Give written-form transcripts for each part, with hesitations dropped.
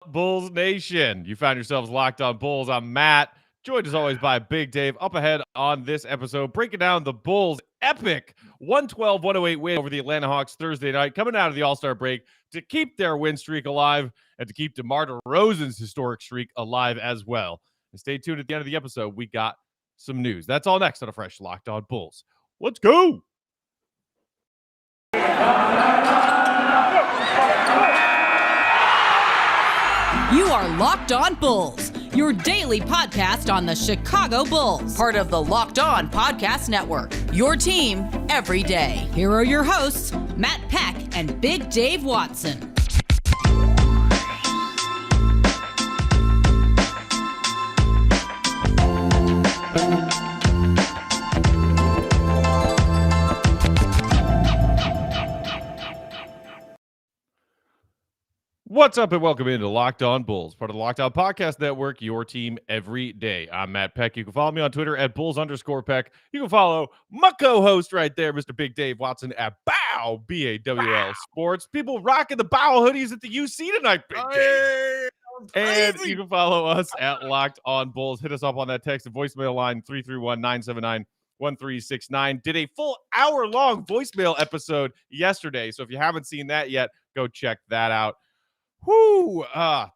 Bulls Nation? You found yourselves locked on Bulls. I'm Matt, joined as always by Big Dave. Up ahead on this episode, breaking down the Bulls' epic 112-108 win over the Atlanta Hawks Thursday night, coming out of the All-Star break to keep their win streak alive and to keep DeMar DeRozan's historic streak alive as well. And stay tuned at the end of the episode. We got some news. That's all next on a fresh Locked On Bulls. Let's go. You are Locked On Bulls, your daily podcast on the Chicago Bulls, part of the Locked On Podcast Network, your team every day. Here are your hosts, Matt Peck and Big Dave Watson. What's up and welcome into Locked On Bulls, part of the Locked On Podcast Network, your team every day. I'm Matt Peck. You can follow me on Twitter at Bulls_Peck. You can follow my co-host right there, Mr. Big Dave Watson at BOW, B-A-W-L Sports. People rocking the BOW hoodies at the UC tonight, Big Dave. And you can follow us at Locked On Bulls. Hit us up on that text and voicemail line 331-979-1369. Did a full hour-long voicemail episode yesterday, so if you haven't seen that yet, go check that out.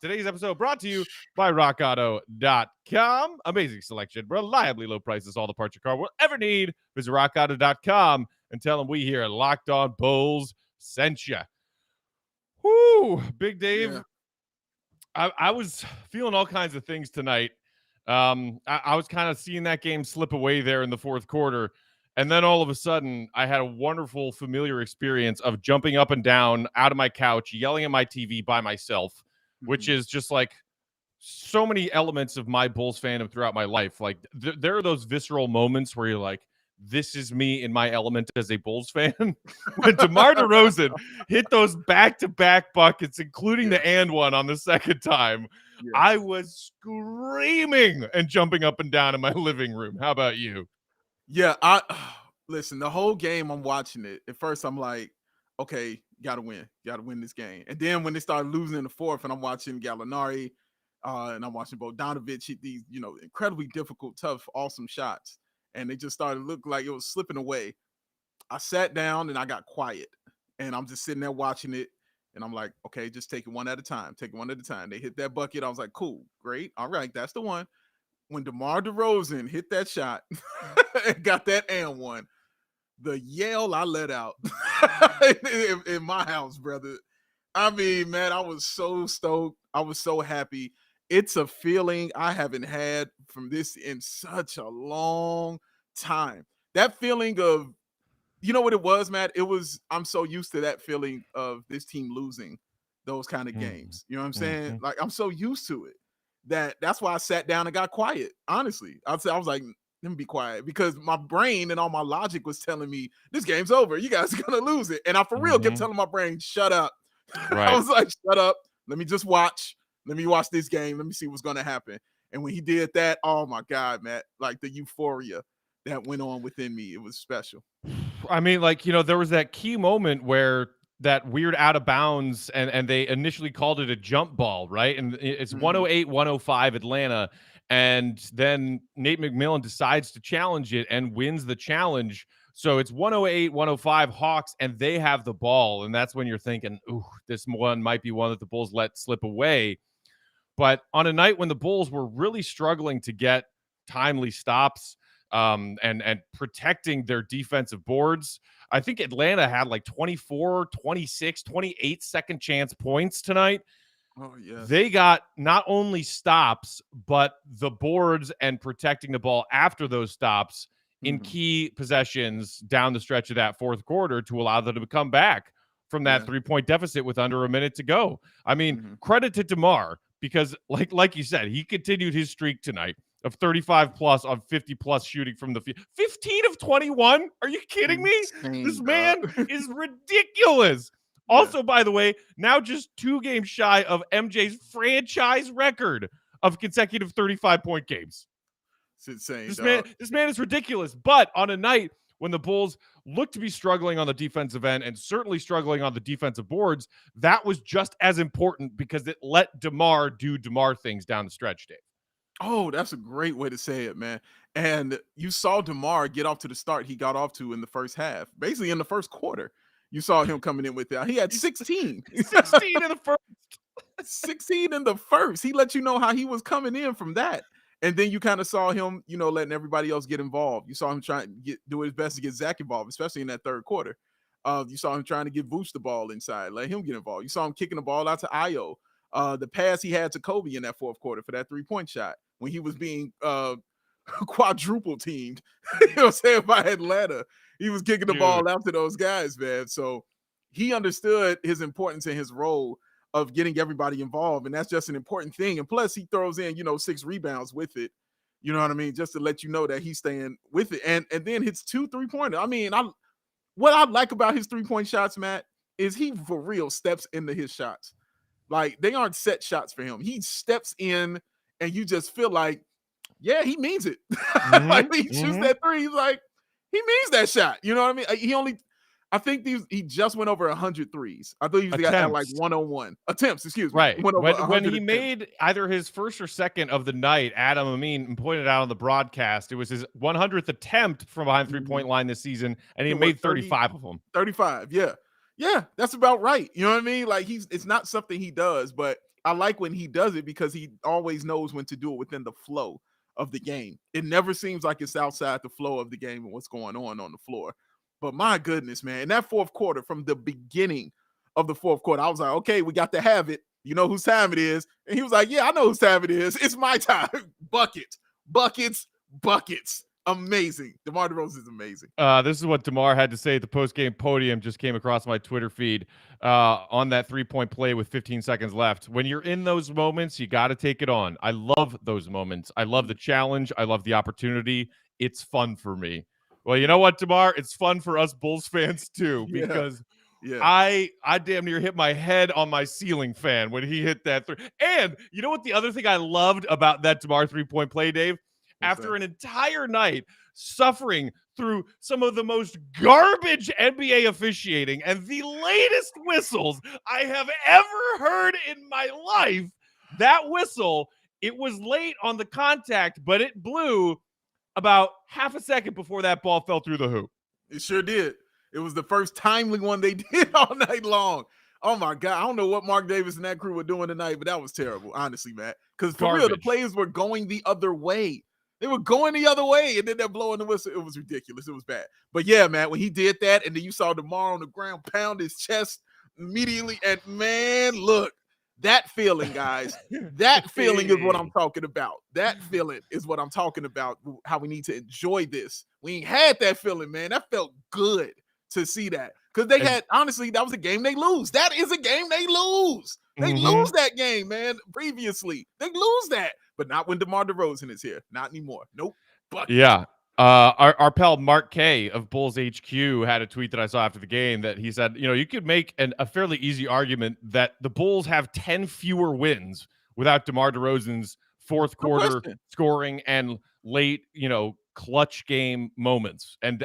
Today's episode brought to you by rockauto.com. Amazing selection, reliably low prices, all the parts your car will ever need. Visit rockauto.com and tell them we here at Locked On Bulls sent you. Big Dave. Yeah. I was feeling all kinds of things tonight. I was kind of seeing that game slip away there in the fourth quarter. And then all of a sudden, I had a wonderful, familiar experience of jumping up and down out of my couch, yelling at my TV by myself, which is just like so many elements of my Bulls fandom throughout my life. Like there are those visceral moments where you're like, this is me in my element as a Bulls fan. When DeMar DeRozan hit those back-to-back buckets, including the and one on the second time, I was screaming and jumping up and down in my living room. How about you? Yeah, listen, the whole game I'm watching it. At first, I'm like, okay, gotta win this game. And then when they started losing in the fourth, and I'm watching Gallinari, and I'm watching Bogdanovic hit these, incredibly difficult, tough, awesome shots, and they just started to look like it was slipping away. I sat down and I got quiet, and I'm just sitting there watching it, and I'm like, okay, just take it one at a time. They hit that bucket. I was like, cool, great, all right, that's the one. When DeMar DeRozan hit that shot and got that and one, the yell I let out in my house, brother. I mean, man, I was so stoked. I was so happy. It's a feeling I haven't had from this in such a long time. That feeling of, you know what it was, Matt? I'm so used to that feeling of this team losing those kind of games. You know what I'm saying? Like, I'm so used to it. That's why I sat down and got quiet. Honestly, I was like, let me be quiet, because my brain and all my logic was telling me this game's over. You guys are gonna lose it, and I for real kept telling my brain, "Shut up." Right. I was like, "Shut up. Let me just watch. Let me watch this game. Let me see what's gonna happen." And when he did that, oh my God, Matt! Like the euphoria that went on within me, it was special. I mean, there was that key moment where that weird out of bounds, and they initially called it a jump ball, right? And it's 108-105 Atlanta, and then Nate McMillan decides to challenge it and wins the challenge. So it's 108-105 Hawks, and they have the ball, and that's when you're thinking, ooh, this one might be one that the Bulls let slip away. But on a night when the Bulls were really struggling to get timely stops, and protecting their defensive boards, I think Atlanta had like 24, 26, 28 second chance points tonight. Oh, yeah. They got not only stops, but the boards and protecting the ball after those stops in key possessions down the stretch of that fourth quarter to allow them to come back from that 3-point deficit with under a minute to go. I mean, credit to DeMar, because like you said, he continued his streak tonight of 35 plus on 50 plus shooting from the field. 15 of 21? Are you kidding me? Insane, this man is ridiculous. Also, by the way, now just 2 games shy of MJ's franchise record of consecutive 35-point games. It's insane. This man is ridiculous. But on a night when the Bulls looked to be struggling on the defensive end and certainly struggling on the defensive boards, that was just as important because it let DeMar do DeMar things down the stretch, Dave. Oh, that's a great way to say it, man. And you saw DeMar get off to the start he got off to in the first half. Basically, in the first quarter, you saw him coming in with that. He had 16. 16 in the first. 16 in the first. He let you know how he was coming in from that. And then you kind of saw him, letting everybody else get involved. You saw him trying to do his best to get Zach involved, especially in that third quarter. You saw him trying to get Vooch the ball inside, let him get involved. You saw him kicking the ball out to Ayo. The pass he had to Kobe in that fourth quarter for that 3-point shot when he was being quadruple teamed, by Atlanta. He was kicking the ball out to those guys, man. So he understood his importance and his role of getting everybody involved, and that's just an important thing. And plus, he throws in, 6 rebounds with it. You know what I mean? Just to let you know that he's staying with it, and then hits 2 3-pointers. I mean, what I like about his 3-point shots, Matt, is he for real steps into his shots. Like, they aren't set shots for him. He steps in, and you just feel like, yeah, he means it. Like, he shoots that 3, he's like, he means that shot. You know what I mean? I think he just went over 100 threes. I thought he got like 101 attempts. Excuse me. Right. When he made either his first or second of the night, Adam Amin pointed out on the broadcast, it was his 100th attempt from behind 3-point line this season, and he made 35 of them. 35, yeah. Yeah, that's about right. You know what I mean? Like, it's not something he does, but I like when he does it because he always knows when to do it within the flow of the game. It never seems like it's outside the flow of the game and what's going on the floor. But my goodness, man, in that fourth quarter, from the beginning of the fourth quarter, I was like, okay, we got to have it. You know whose time it is. And he was like, yeah, I know whose time it is. It's my time. Buckets. Amazing. DeMar DeRozan is amazing. This is what DeMar had to say at the post-game podium. Just came across my Twitter feed on that 3-point play with 15 seconds left. When you're in those moments, you got to take it on. I love those moments. I love the challenge. I love the opportunity. It's fun for me. Well, you know what, DeMar? It's fun for us Bulls fans too, because I damn near hit my head on my ceiling fan when he hit that 3. And you know what the other thing I loved about that DeMar 3-point play, Dave? After an entire night suffering through some of the most garbage NBA officiating and the latest whistles I have ever heard in my life, that whistle, it was late on the contact, but it blew about half a second before that ball fell through the hoop. It sure did. It was the first timely one they did all night long. Oh, my God. I don't know what Mark Davis and that crew were doing tonight, but that was terrible, honestly, Matt. Because for real, the players were going the other way. They were going the other way, and then they're blowing the whistle. It was ridiculous. It was bad. But, yeah, man, when he did that, and then you saw DeMar on the ground pound his chest immediately, and, man, look. That feeling, guys, that feeling is what I'm talking about. That feeling is what I'm talking about, how we need to enjoy this. We ain't had that feeling, man. That felt good to see that. Because they had, honestly, that was a game they lose. That is a game they lose. They lose that game, man, previously. They lose that. But not when DeMar DeRozan is here. Not anymore. Nope. But yeah. Our pal Mark K of Bulls HQ had a tweet that I saw after the game that he said, you could make a fairly easy argument that the Bulls have 10 fewer wins without DeMar DeRozan's fourth quarter scoring and late, clutch game moments. And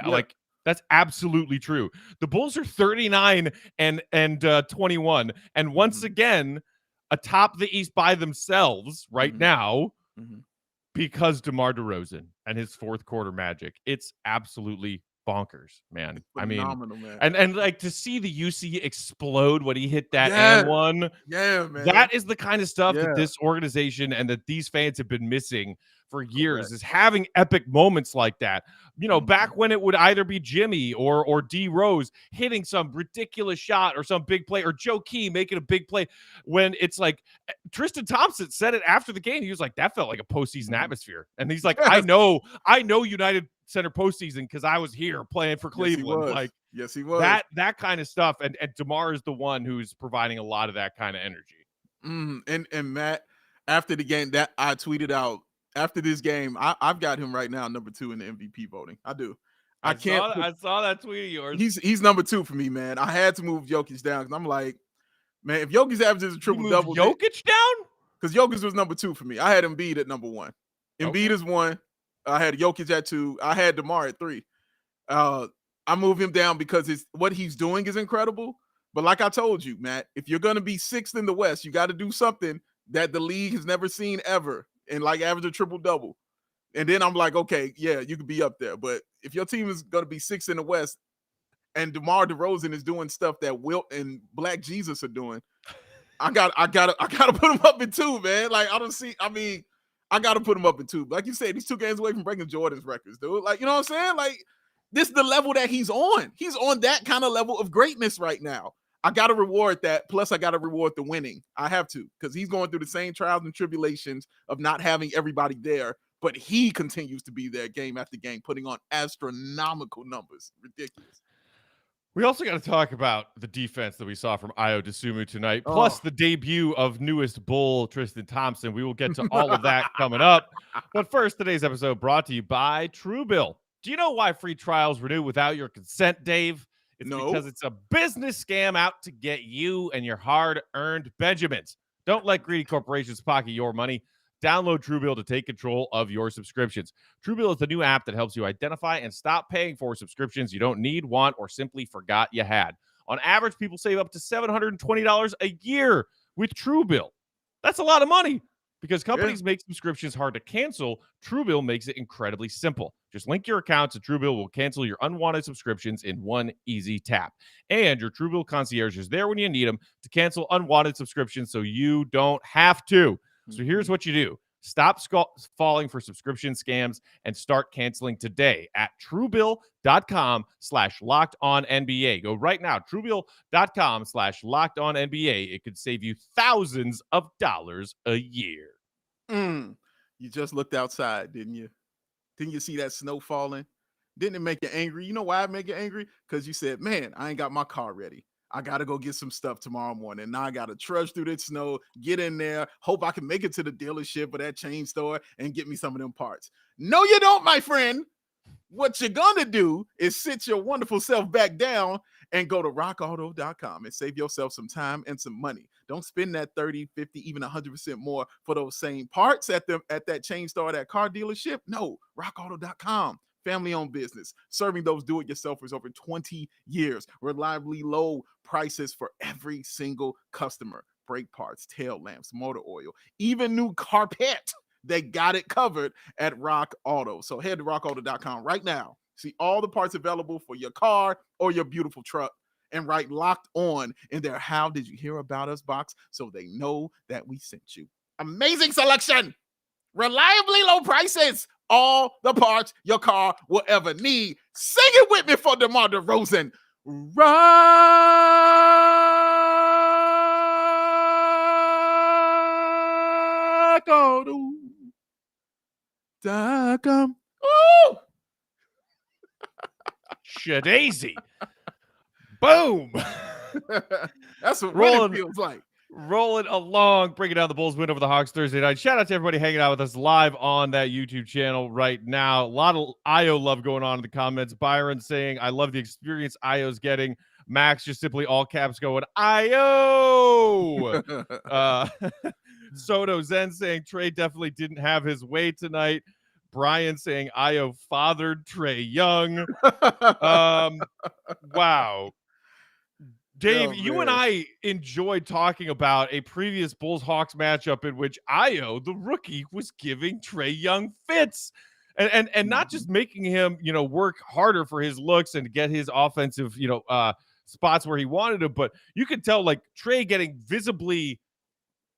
that's absolutely true. The Bulls are 39 and 21. And once again, atop the East by themselves right now. Because DeMar DeRozan and his fourth quarter magic, it's absolutely bonkers, man. Phenomenal, man. And like to see the UC explode when he hit that and one. Yeah, man. That is the kind of stuff that this organization and that these fans have been missing for years, is having epic moments like that. Back when it would either be Jimmy or D Rose hitting some ridiculous shot or some big play, or Joe Key making a big play, when it's like Tristan Thompson said it after the game. He was like, that felt like a postseason atmosphere. And he's like, I know United Center postseason because I was here playing for Cleveland. Yes, he was. That kind of stuff. And DeMar is the one who's providing a lot of that kind of energy. And Matt, after the game, that I tweeted out, after this game, I've got him right now number 2 in the MVP voting. I do. I saw that tweet of yours. He's number 2 for me, man. I had to move Jokic down because I'm like, man, if Jokic averages a triple double, Jokic down? Because Jokic was number 2 for me. I had Embiid at number 1. Embiid is 1. I had Jokic at 2. I had DeMar at 3. I move him down because what he's doing is incredible. But like I told you, Matt, if you're going to be 6th in the West, you got to do something that the league has never seen ever, and like average a triple-double. And then I'm like, okay, yeah, you could be up there. But if your team is going to be 6th in the West and DeMar DeRozan is doing stuff that Wilt and Black Jesus are doing, I gotta put him up in 2, man. Like, I gotta put him up in 2. Like you said, he's 2 games away from breaking Jordan's records, dude. Like, you know what I'm saying? Like, this is the level that he's on. He's on that kind of level of greatness right now. I got to reward that. Plus, I got to reward the winning. I have to, because he's going through the same trials and tribulations of not having everybody there. But he continues to be there game after game, putting on astronomical numbers. Ridiculous. We also got to talk about the defense that we saw from Ayo Dosunmu tonight, plus the debut of newest Bull Tristan Thompson. We will get to all of that coming up. But first, today's episode brought to you by TrueBill. Do you know why free trials renew without your consent, Dave? It's because it's a business scam out to get you and your hard-earned Benjamins. Don't let greedy corporations pocket your money. Download TrueBill to take control of your subscriptions. TrueBill is the new app that helps you identify and stop paying for subscriptions you don't need, want, or simply forgot you had. On average, people save up to $720 a year with TrueBill. That's a lot of money. Because companies make subscriptions hard to cancel, TrueBill makes it incredibly simple. Just link your account to TrueBill will cancel your unwanted subscriptions in one easy tap. And your TrueBill concierge is there when you need them to cancel unwanted subscriptions so you don't have to. So here's what you do. Stop falling for subscription scams and start canceling today at TrueBill.com/LockedOnNBA. Go right now, TrueBill.com/LockedOnNBA. It could save you thousands of dollars a year. You just looked outside, didn't you? Didn't you see that snow falling? Didn't it make you angry? You know why it make you angry? Because you said, man, I ain't got my car ready. I got to go get some stuff tomorrow morning. Now I got to trudge through that snow, get in there, hope I can make it to the dealership or that chain store and get me some of them parts. No, you don't, my friend. What you're going to do is sit your wonderful self back down and go to rockauto.com and save yourself some time and some money. Don't spend that 30, 50, even 100% more for those same parts at that chain store, that car dealership. No, rockauto.com. Family-owned business, serving those do-it-yourselfers over 20 years. Reliably low prices for every single customer. Brake parts, tail lamps, motor oil, even new carpet. They got it covered at Rock Auto. So head to rockauto.com right now. See all the parts available for your car or your beautiful truck. And write Locked On in their How Did You Hear About Us box so they know that we sent you. Amazing selection. Reliably low prices. All the parts your car will ever need. Sing it with me for DeMar DeRozan. RockAuto.com. Ooh! Shadazy. Boom. That's what Rolling, it feels like. Rolling along, breaking down the Bulls win over the Hawks Thursday night. Shout out to everybody hanging out with us live on that YouTube channel right now. A lot of Ayo love going on in the comments. Byron saying, I love the experience Ayo's getting. Max just simply all caps going, Ayo! Soto Zen saying, Trae definitely didn't have his way tonight. Brian saying, Ayo fathered Trae Young. Wow. Dave, you and I enjoyed talking about a previous Bulls-Hawks matchup in which Ayo, the rookie, was giving Trae Young fits and not just making him, work harder for his looks and get his offensive, spots where he wanted him. But you could tell, like, Trae getting visibly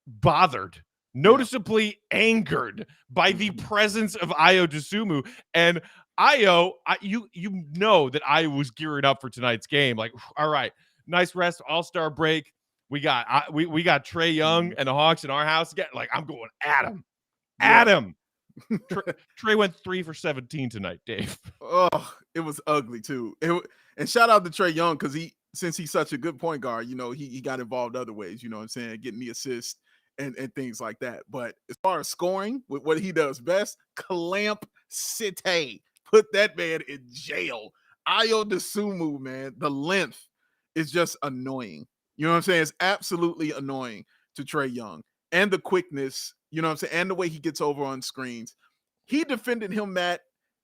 bothered, noticeably angered by the presence of Ayo Dosunmu. And Ayo, you know that Ayo was gearing up for tonight's game. Like, all right. Nice rest, all-star break. We got Trae Young and the Hawks in our house again. Like, I'm going at him. At him. Trae went 3 for 17 tonight, Dave. Oh, it was ugly too. And shout out to Trae Young, because since he's such a good point guard, he got involved other ways, you know what I'm saying, getting the assist and things like that. But as far as scoring, with what he does best, clamp city. Put that man in jail. Ayo Dosunmu, man, the length is just annoying. You know what I'm saying? It's absolutely annoying to Trae Young. And the quickness, you know what I'm saying? And the way he gets over on screens. He defended him, Matt,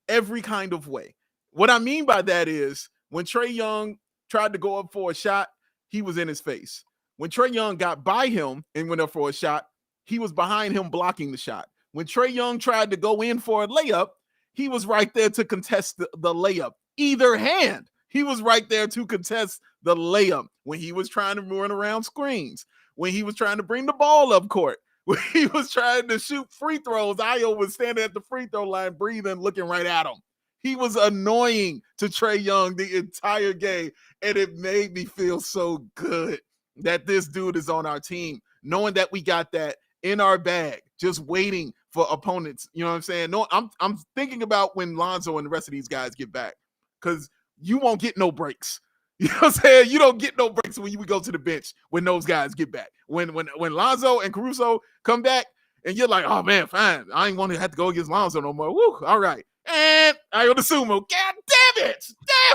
every kind of way. What I mean by that is, When Trae Young tried to go up for a shot, he was in his face. When Trae Young got by him and went up for a shot, he was behind him blocking the shot. When Trae Young tried to go in for a layup, he was right there to contest the layup. Either hand, he was right there to contest the layup. When he was trying to run around screens, when he was trying to bring the ball up court, when he was trying to shoot free throws, Ayo was standing at the free throw line, breathing, looking right at him. He was annoying to Trae Young the entire game, and it made me feel so good that this dude is on our team, knowing that we got that in our bag, just waiting for opponents. You know what I'm saying? No, I'm thinking about when Lonzo and the rest of these guys get back, because you won't get no breaks. You know what I'm saying? You don't get no breaks when you go to the bench when those guys get back. When Lonzo and Caruso come back, and you're like, oh man, fine. I ain't want to have to go against Lonzo no more. Woo, all right. And Ayo Dosunmu, God damn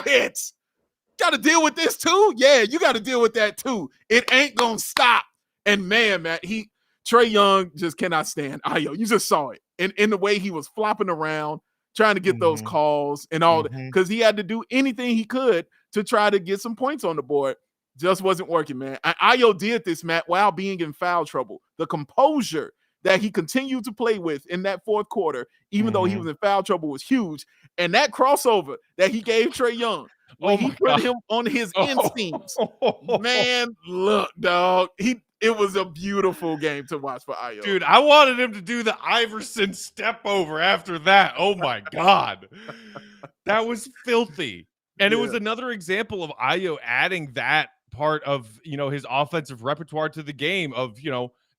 it. Got to deal with this too? Yeah, you got to deal with that too. It ain't gonna stop. And man, Trae Young just cannot stand Ayo. You just saw it in the way he was flopping around, trying to get those calls and all that, because he had to do anything he could to try to get some points on the board. Just wasn't working, man. Ayo did this, Matt, while being in foul trouble. The composure that he continued to play with in that fourth quarter, even though he was in foul trouble, was huge. And that crossover that he gave Trae Young, when he put him on his instincts, man, look, dog. It was a beautiful game to watch for Ayo. Dude, I wanted him to do the Iverson step over after that. Oh my God. That was filthy. And it was another example of Ayo adding that part of, his offensive repertoire to the game of,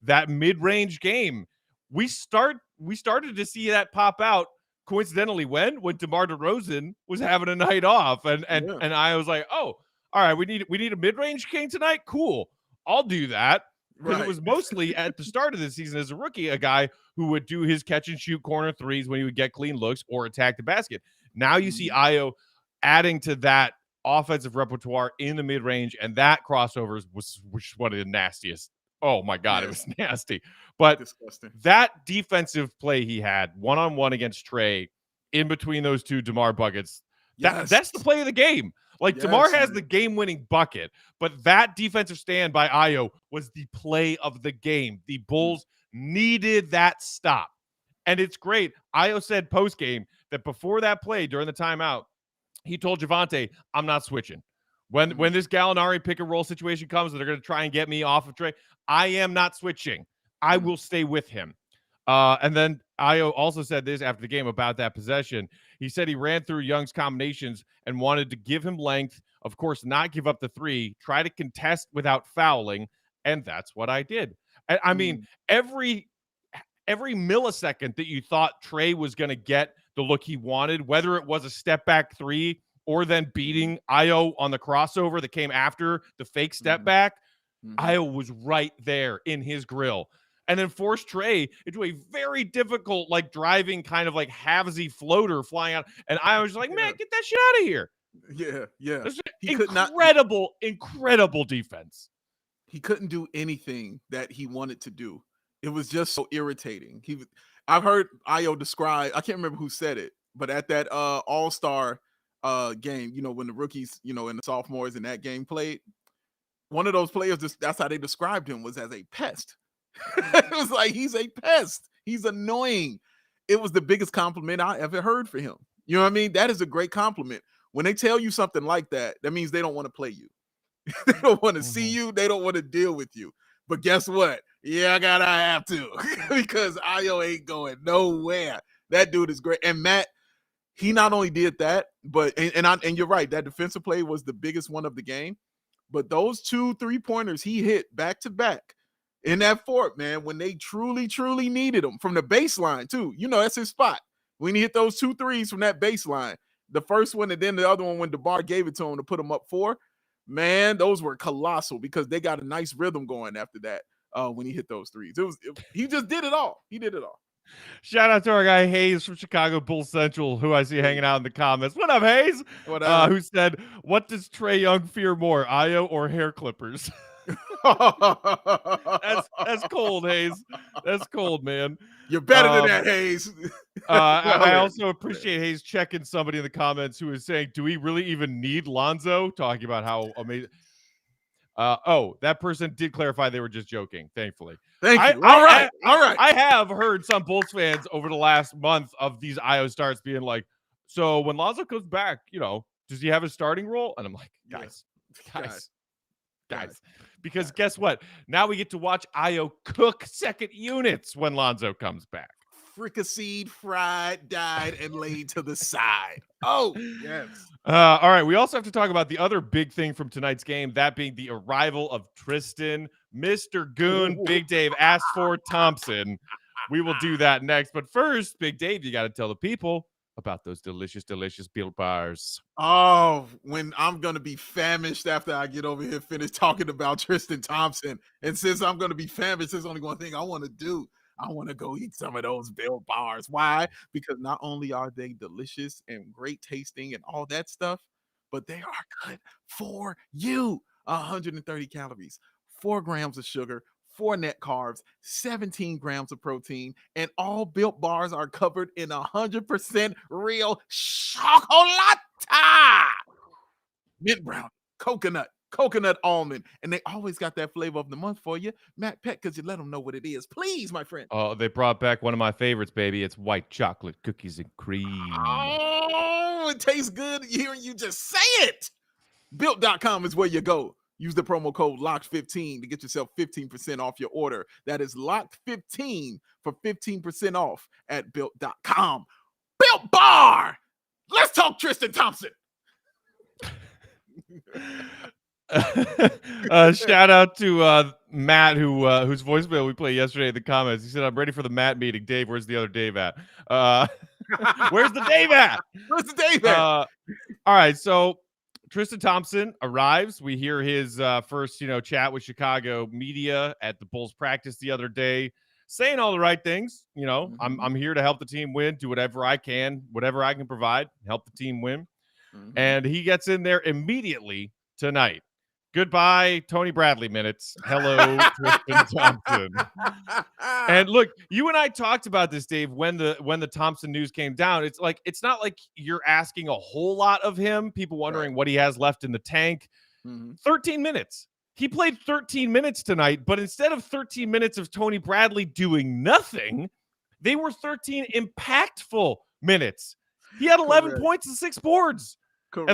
that mid-range game. We started to see that pop out coincidentally when DeMar DeRozan was having a night off, and I was like, oh, all right, we need a mid-range king tonight. Cool, I'll do that, because it was mostly at the start of the season as a rookie, a guy who would do his catch and shoot corner threes when he would get clean looks or attack the basket. Now you see Ayo adding to that offensive repertoire in the mid-range, and that crossovers was one of the nastiest. Oh my God, it was nasty. But disgusting. That defensive play he had one-on-one against Trae in between those two DeMar buckets, that's the play of the game. Like, DeMar has the game-winning bucket, but that defensive stand by Ayo was the play of the game. The Bulls needed that stop. And it's great. Ayo said post-game that before that play, during the timeout, he told Javonte, I'm not switching. When this Gallinari pick-and-roll situation comes, they're going to try and get me off of Trae, I am not switching. I will stay with him. And then Ayo also said this after the game about that possession. He said he ran through Young's combinations and wanted to give him length, of course, not give up the three, try to contest without fouling, and that's what I did. I mean, every millisecond that you thought Trae was going to get the look he wanted, whether it was a step-back three or then beating Ayo on the crossover that came after the fake step-back, Ayo was right there in his grill. And then forced Trae into a very difficult, driving kind of halvesy floater flying out. And I was like, man, get that shit out of here. Yeah. Incredible defense. He couldn't do anything that he wanted to do. It was just so irritating. I've heard Ayo describe, I can't remember who said it, but at that all-star game, when the rookies, and the sophomores in that game played, one of those players, that's how they described him, was as a pest. It was like, he's a pest. He's annoying. It was the biggest compliment I ever heard for him. You know what I mean? That is a great compliment. When they tell you something like that, that means they don't want to play you. They don't want to see you. They don't want to deal with you. But guess what? Yeah, I have to. Because Ayo ain't going nowhere. That dude is great. And Matt, he not only did that, but and you're right, that defensive play was the biggest one of the game. But those 2 3-pointers he hit back to back in that fourth, man, when they truly, truly needed him from the baseline too. That's his spot. When he hit those 2 threes from that baseline, the first one and then the other one when DeMar gave it to him to put him up 4, man, those were colossal because they got a nice rhythm going after that when he hit those threes. He just did it all. He did it all. Shout out to our guy Hayes from Chicago Bulls Central, who I see hanging out in the comments. What up, Hayes? What up? Who said, what does Trae Young fear more, Ayo or hair clippers? That's cold, Hayes. That's cold, man. You're better than that, Hayes. I also appreciate Hayes checking somebody in the comments who is saying, do we really even need Lonzo? Talking about how amazing. That person did clarify they were just joking, thankfully. Thank you. All right. I have heard some Bulls fans over the last month of these Ayo starts being like, so when Lonzo comes back, does he have a starting role? And I'm like, guys. Because guess what? Now we get to watch Ayo cook second units when Lonzo comes back. Fricasseed, fried, dyed, and laid to the side. Oh, yes. All right. We also have to talk about the other big thing from tonight's game, that being the arrival of Tristan, Mr. Goon, Big Dave asked for Thompson. We will do that next. But first, Big Dave, you got to tell the people about those delicious, delicious Built Bars. Oh, when I'm going to be famished after I get over here, finish talking about Tristan Thompson. And since I'm going to be famished, there's only one thing I want to do. I want to go eat some of those Built Bars. Why? Because not only are they delicious and great tasting and all that stuff, but they are good for you. 130 calories, 4 grams of sugar, 4 net carbs, 17 grams of protein, and all Built Bars are covered in 100% real chocolate. Mint brown, coconut almond, and they always got that flavor of the month for you, Matt Peck, because you let them know what it is. Please, my friend. Oh, they brought back one of my favorites, baby. It's white chocolate cookies and cream. Oh, it tastes good hearing you just say it. Built.com is where you go. Use the promo code LOCKED15 to get yourself 15% off your order. That is LOCKED15 for 15% off at Built.com. Built Bar! Let's talk Tristan Thompson. Shout out to Matt, whose voicemail we played yesterday in the comments. He said, I'm ready for the Matt meeting. Dave, where's the other Dave at? Where's the Dave at? Where's the Dave at? All right, so Tristan Thompson arrives. We hear his first, chat with Chicago media at the Bulls practice the other day, saying all the right things. I'm here to help the team win, do whatever I can provide, help the team win. Mm-hmm. And he gets in there immediately tonight. Goodbye, Tony Bradley minutes. Hello, Tristan Thompson. And look, you and I talked about this, Dave, when the Thompson news came down. It's not like you're asking a whole lot of him. People wondering what he has left in the tank. 13 minutes. He played 13 minutes tonight, but instead of 13 minutes of Tony Bradley doing nothing, they were 13 impactful minutes. He had 11 points and 6 boards. Correct.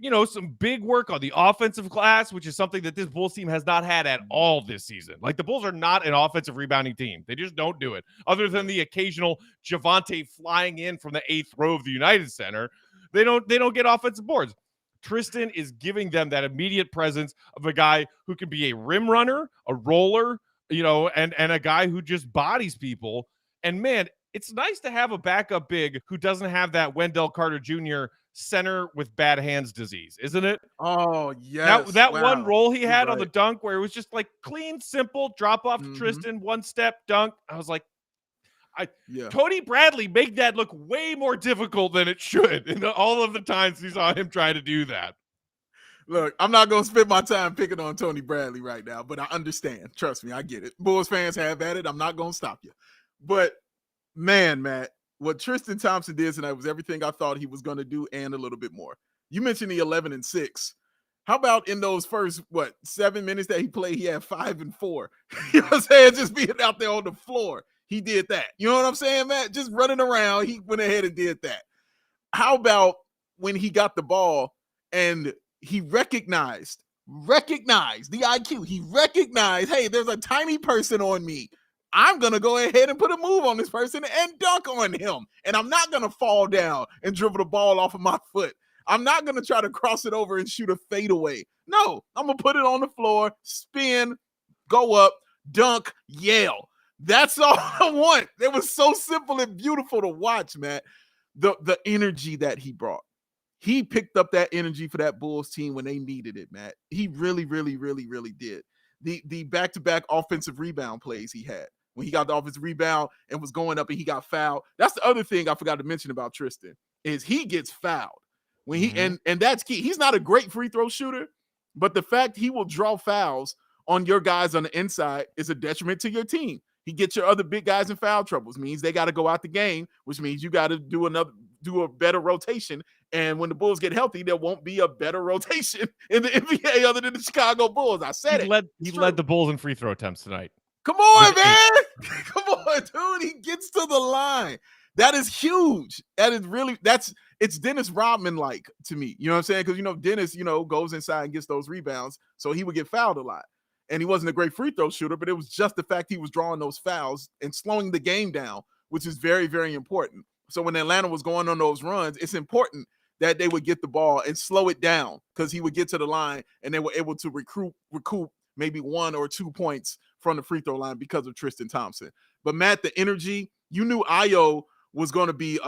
And some big work on the offensive glass, which is something that this Bulls team has not had at all this season. Like, the Bulls are not an offensive rebounding team. They just don't do it. Other than the occasional Javante flying in from the 8th row of the United Center, they don't get offensive boards. Tristan is giving them that immediate presence of a guy who can be a rim runner, a roller, and a guy who just bodies people. And man, it's nice to have a backup big who doesn't have that Wendell Carter Jr. center with bad hands disease, isn't it? Oh, yes. That one roll he had on the dunk where it was just like clean, simple, drop off to Tristan, one step dunk. I was like, Tony Bradley made that look way more difficult than it should in all of the times we saw him try to do that. Look, I'm not going to spend my time picking on Tony Bradley right now, but I understand. Trust me, I get it. Bulls fans have at it. I'm not going to stop you. But, man, Matt, what Tristan Thompson did tonight was everything I thought he was going to do and a little bit more. You mentioned the 11 and 6. How about in those first, 7 minutes that he played, he had 5 and 4. You know what I'm saying? Just being out there on the floor. He did that. You know what I'm saying, Matt? Just running around. He went ahead and did that. How about when he got the ball and he recognized the IQ. He recognized, hey, there's a tiny person on me. I'm going to go ahead and put a move on this person and dunk on him. And I'm not going to fall down and dribble the ball off of my foot. I'm not going to try to cross it over and shoot a fadeaway. No, I'm going to put it on the floor, spin, go up, dunk, yell. That's all I want. It was so simple and beautiful to watch, man. The energy that he brought. He picked up that energy for that Bulls team when they needed it, Matt. He really, really, really, really did. The back-to-back offensive rebound plays he had. When he got the offensive rebound and was going up and he got fouled. That's the other thing I forgot to mention about Tristan is he gets fouled. When he and that's key. He's not a great free throw shooter, but the fact he will draw fouls on your guys on the inside is a detriment to your team. He gets your other big guys in foul troubles. Means they got to go out the game, which means you got to do a better rotation. And when the Bulls get healthy, there won't be a better rotation in the NBA other than the Chicago Bulls. I said he led the Bulls in free throw attempts tonight. Come on, man. Come on, dude. He gets to the line. That is huge. It's Dennis Rodman like to me. You know what I'm saying? Because, Dennis, goes inside and gets those rebounds. So he would get fouled a lot. And he wasn't a great free throw shooter, but it was just the fact he was drawing those fouls and slowing the game down, which is very, very important. So when Atlanta was going on those runs, it's important that they would get the ball and slow it down because he would get to the line and they were able to recoup maybe 1 or 2 points from the free throw line because of Tristan Thompson. But Matt, the energy, you knew Ayo was going to be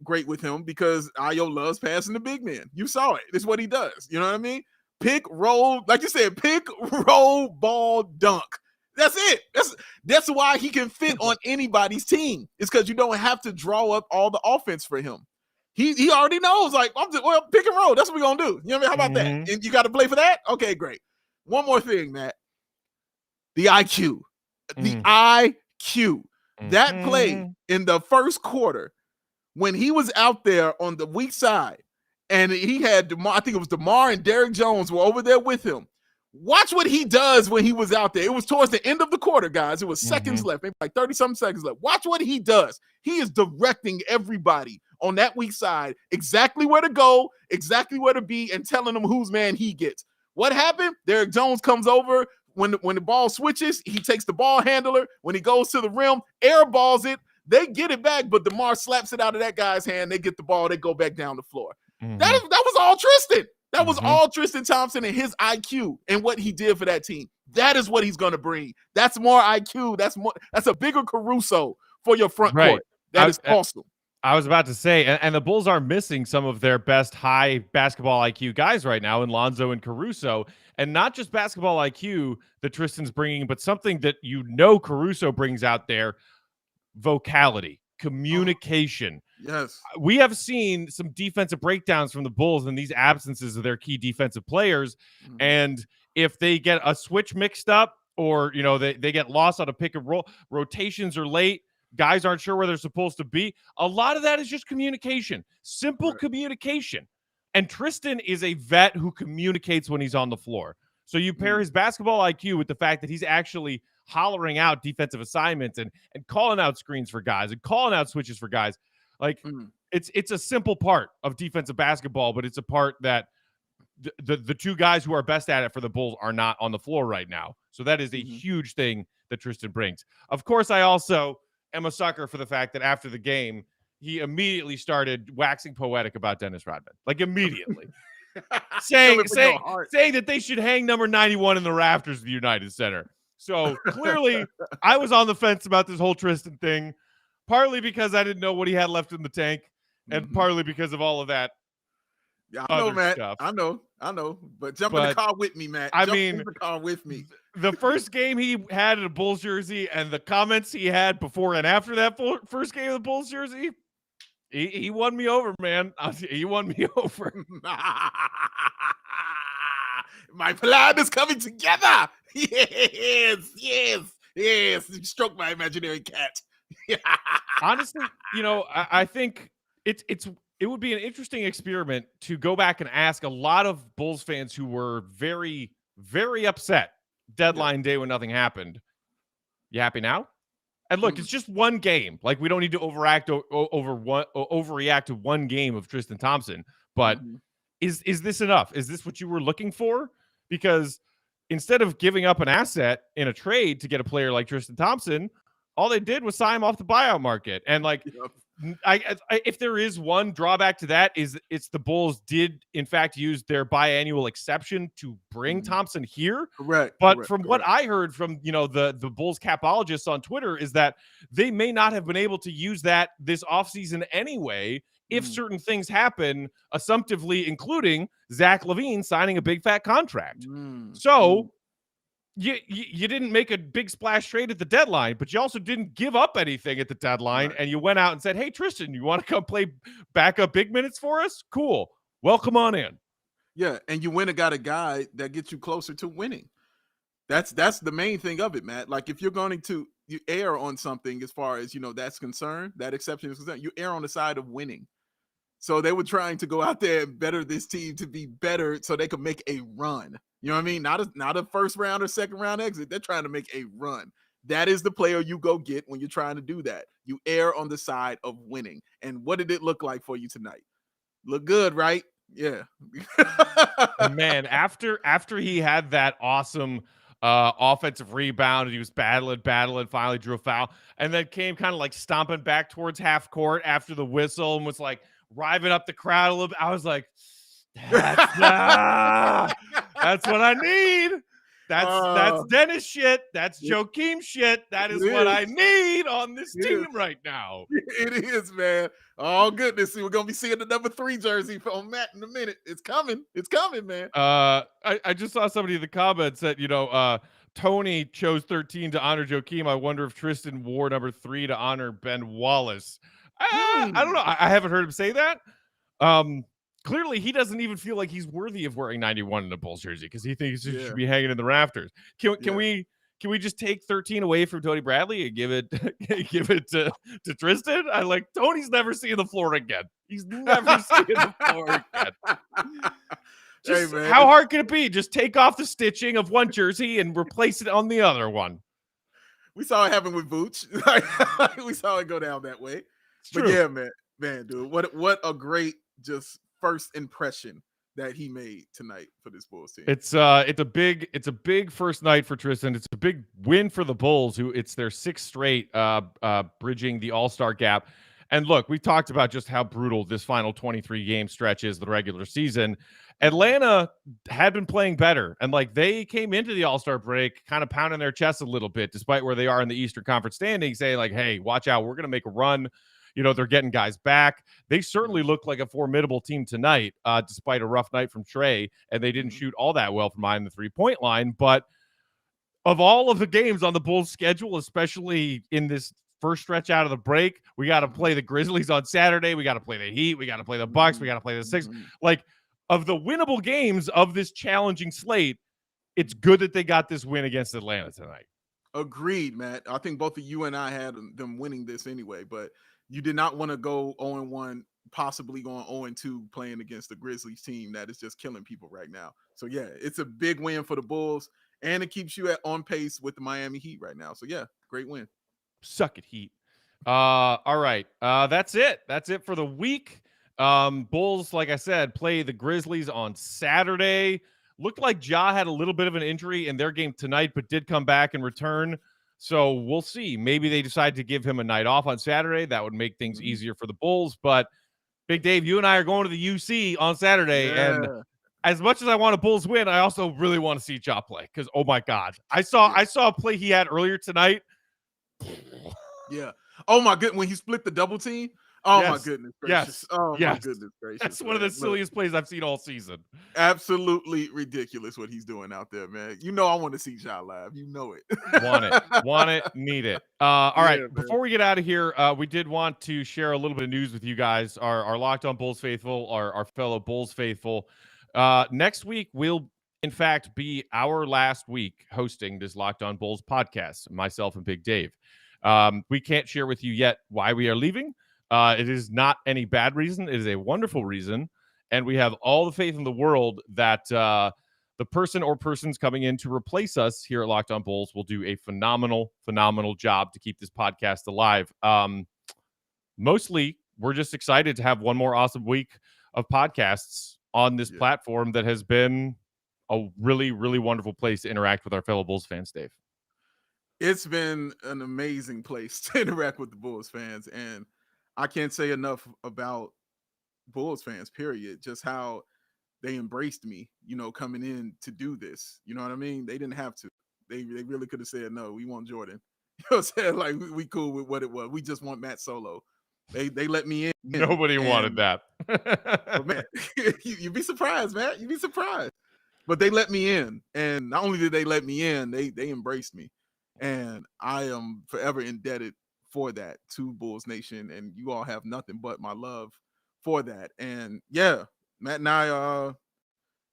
great with him because Ayo loves passing the big man. You saw it. It's what he does. You know what I mean? Pick, roll, like you said, pick, roll, ball, dunk. That's it. That's why he can fit on anybody's team. It's because you don't have to draw up all the offense for him. He already knows, like, pick and roll. That's what we're going to do. You know what I mean? How about that? And you got to play for that? Okay, great. One more thing, Matt. The IQ. The IQ. That play in the first quarter when he was out there on the weak side and he had DeMar, I think it was DeMar and Derrick Jones were over there with him. Watch what he does when he was out there. It was towards the end of the quarter, guys. It was seconds left, maybe like 30-something seconds left. Watch what he does. He is directing everybody on that weak side exactly where to go, exactly where to be, and telling them whose man he gets. What happened? Derrick Jones comes over. When the ball switches, he takes the ball handler. When he goes to the rim, air balls it. They get it back, but DeMar slaps it out of that guy's hand. They get the ball. They go back down the floor. That was all Tristan. That was all Tristan Thompson and his IQ and what he did for that team. That is what he's going to bring. That's more IQ. That's a bigger Caruso for your front court. That is awesome. I was about to say, and the Bulls are missing some of their best high basketball IQ guys right now in Lonzo and Caruso. And not just basketball IQ that Tristan's bringing, but something that Caruso brings out there, vocality, communication. Yes. We have seen some defensive breakdowns from the Bulls in these absences of their key defensive players. And if they get a switch mixed up or, they get lost on a pick and roll, rotations are late, guys aren't sure where they're supposed to be. A lot of that is just communication, simple communication. And Tristan is a vet who communicates when he's on the floor. So you pair his basketball IQ with the fact that he's actually hollering out defensive assignments and calling out screens for guys and calling out switches for guys. Like it's a simple part of defensive basketball, but it's a part that the two guys who are best at it for the Bulls are not on the floor right now. So that is a huge thing that Tristan brings. Of course, I also am a sucker for the fact that after the game, he immediately started waxing poetic about Dennis Rodman. Like immediately. saying that they should hang number 91 in the rafters of the United Center. So clearly I was on the fence about this whole Tristan thing, partly because I didn't know what he had left in the tank and partly because of all of that. Yeah, I know, Matt. Stuff. I know. But jump in the car with me, Matt. Jump in the car with me. The first game he had in a Bulls jersey and the comments he had before and after that first game of the Bulls jersey, he won me over, man. He won me over. My plan is coming together. Yes. Stroke my imaginary cat. Honestly, I think it would be an interesting experiment to go back and ask a lot of Bulls fans who were very, very upset deadline day when nothing happened. You happy now? And look, it's just one game. Like, we don't need to overreact to one game of Tristan Thompson. But is this enough? Is this what you were looking for? Because instead of giving up an asset in a trade to get a player like Tristan Thompson, all they did was sign him off the buyout market. And if there is one drawback to that, is it's the Bulls did in fact use their biannual exception to bring Thompson here. Correct. But from what I heard from the Bulls capologists on Twitter is that they may not have been able to use that this offseason anyway if certain things happen, assumptively, including Zach LaVine signing a big fat contract. So you didn't make a big splash trade at the deadline, but you also didn't give up anything at the deadline. And you went out and said, hey, Tristan, you want to come play backup big minutes for us? Cool. Welcome on in. Yeah, and you went and got a guy that gets you closer to winning. That's the main thing of it, Matt. Like if you're going to you err on something as far as that's concerned, that exception is concerned, you err on the side of winning. So they were trying to go out there and better this team to be better so they could make a run. You know what I mean? Not a first round or second round exit. They're trying to make a run. That is the player you go get when you're trying to do that. You err on the side of winning. And what did it look like for you tonight? Look good, right? Yeah. Man, after he had that awesome offensive rebound and he was battling, finally drew a foul, and then came kind of like stomping back towards half court after the whistle and was like riving up the crowd a little bit. I was like, that's what I need. That's Dennis shit. That's Joakim shit. That is what I need on this team right now. It is, man. Oh goodness, we're gonna be seeing the number 3 jersey from Matt in a minute. It's coming, man. I just saw somebody in the comments that Tony chose 13 to honor Joakim. I wonder if Tristan wore number 3 to honor Ben Wallace. I don't know. I haven't heard him say that. Clearly, he doesn't even feel like he's worthy of wearing 91 in a Bulls jersey because he thinks he should be hanging in the rafters. Can we just take 13 away from Tony Bradley and give it to Tristan? Tony's never seeing the floor again. He's never seeing the floor again. Just, hey, how hard can it be? Just take off the stitching of one jersey and replace it on the other one. We saw it happen with Vooch. We saw it go down that way. But yeah, man, dude, what a great just first impression that he made tonight for this Bulls team. It's a big first night for Tristan. It's a big win for the Bulls, who it's their 6th straight bridging the All-Star gap. And look, we talked about just how brutal this final 23 game stretch is, the regular season. Atlanta had been playing better, and they came into the All-Star break kind of pounding their chests a little bit, despite where they are in the Eastern Conference standings, saying hey, watch out, we're going to make a run. They're getting guys back. They certainly look like a formidable team tonight, despite a rough night from Trae, and they didn't shoot all that well from behind the 3-point line. But of all of the games on the Bulls schedule, especially in this first stretch out of the break, we got to play the Grizzlies on Saturday. We got to play the Heat. We got to play the Bucks. We got to play the Sixers. Of the winnable games of this challenging slate, it's good that they got this win against Atlanta tonight. Agreed, Matt. I think both of you and I had them winning this anyway, but you did not want to go 0-1, possibly going 0-2 playing against the Grizzlies team that is just killing people right now. So yeah, it's a big win for the Bulls, and it keeps you on pace with the Miami Heat right now. So yeah, great win. Suck it, Heat. All right. That's it. That's it for the week. Bulls, like I said, play the Grizzlies on Saturday. Looked like Ja had a little bit of an injury in their game tonight, but did come back and return. So we'll see. Maybe they decide to give him a night off on Saturday. That would make things easier for the Bulls. But Big Dave, you and I are going to the UC on Saturday. Yeah. And as much as I want a Bulls win, I also really want to see Ja play because, oh my God, I saw a play he had earlier tonight. Yeah. Oh my goodness. When he split the double team. Oh my goodness gracious. My goodness gracious. That's one of the silliest plays I've seen all season. Absolutely ridiculous what he's doing out there, man. I want to see Ja live. You know it. Want it, need it. All right. Man. Before we get out of here, we did want to share a little bit of news with you guys, our Locked On Bulls faithful, our fellow Bulls faithful. Next week will in fact be our last week hosting this Locked On Bulls podcast, myself and Big Dave. We can't share with you yet why we are leaving. It is not any bad reason. It is a wonderful reason. And we have all the faith in the world that the person or persons coming in to replace us here at Locked On Bulls will do a phenomenal job to keep this podcast alive. Mostly, we're just excited to have one more awesome week of podcasts on this platform that has been a really, really wonderful place to interact with our fellow Bulls fans, Dave. It's been an amazing place to interact with the Bulls fans. And I can't say enough about Bulls fans, period. Just how they embraced me, coming in to do this. You know what I mean? They didn't have to. They really could have said, no, we want Jordan. You know what I'm saying? We cool with what it was. We just want Matt Solo. They let me in. Nobody wanted that. But man, you'd be surprised, Matt. You'd be surprised. But they let me in. And not only did they let me in, they embraced me. And I am forever indebted for that to Bulls Nation, and you all have nothing but my love for that. And yeah, Matt and I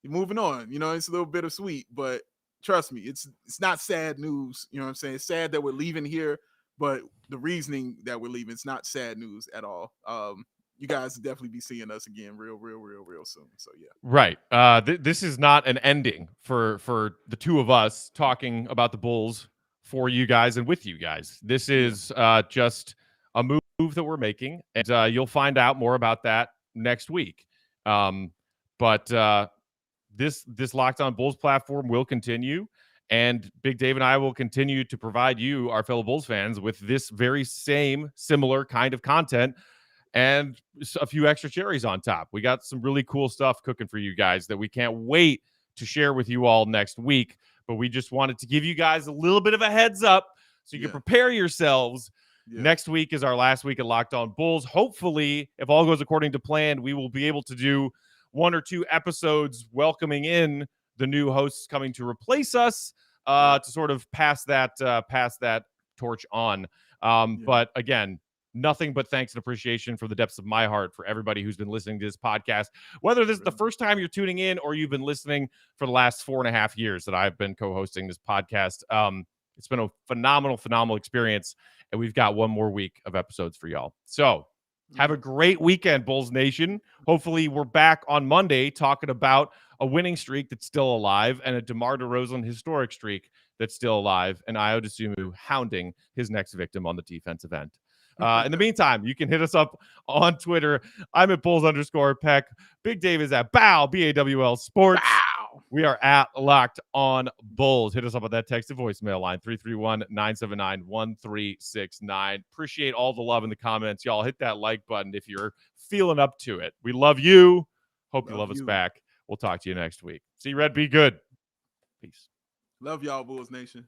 moving on. It's a little bittersweet, but trust me, it's not sad news. You know what I'm saying? It's sad that we're leaving here, but the reasoning that we're leaving, it's not sad news at all. You guys will definitely be seeing us again real soon. So yeah. Right. This is not an ending for the two of us talking about the Bulls for you guys and with you guys. This is just a move that we're making, and you'll find out more about that next week. But this Locked On Bulls platform will continue, and Big Dave and I will continue to provide you, our fellow Bulls fans, with this very similar kind of content and a few extra cherries on top. We got some really cool stuff cooking for you guys that we can't wait to share with you all next week. But we just wanted to give you guys a little bit of a heads up so you can prepare yourselves. Next week is our last week at Locked On Bulls. Hopefully, if all goes according to plan, we will be able to do 1 or 2 episodes welcoming in the new hosts coming to replace us to sort of pass that torch on. But again, nothing but thanks and appreciation from the depths of my heart for everybody who's been listening to this podcast. Whether this is the first time you're tuning in or you've been listening for the last 4.5 years that I've been co-hosting this podcast, it's been a phenomenal experience, and we've got 1 more week of episodes for y'all. So have a great weekend, Bulls Nation. Hopefully we're back on Monday talking about a winning streak that's still alive and a DeMar DeRozan historic streak that's still alive, and Ayo Dosunmu hounding his next victim on the defensive end. In the meantime, you can hit us up on Twitter. I'm at Bulls_Peck. Big Dave is at BAWL Sports. Wow. We are at Locked On Bulls. Hit us up on that text to voicemail line, 331-979-1369. Appreciate all the love in the comments. Y'all hit that like button if you're feeling up to it. We love you. Hope you love us back. We'll talk to you next week. See you, Red. Be good. Peace. Love y'all, Bulls Nation.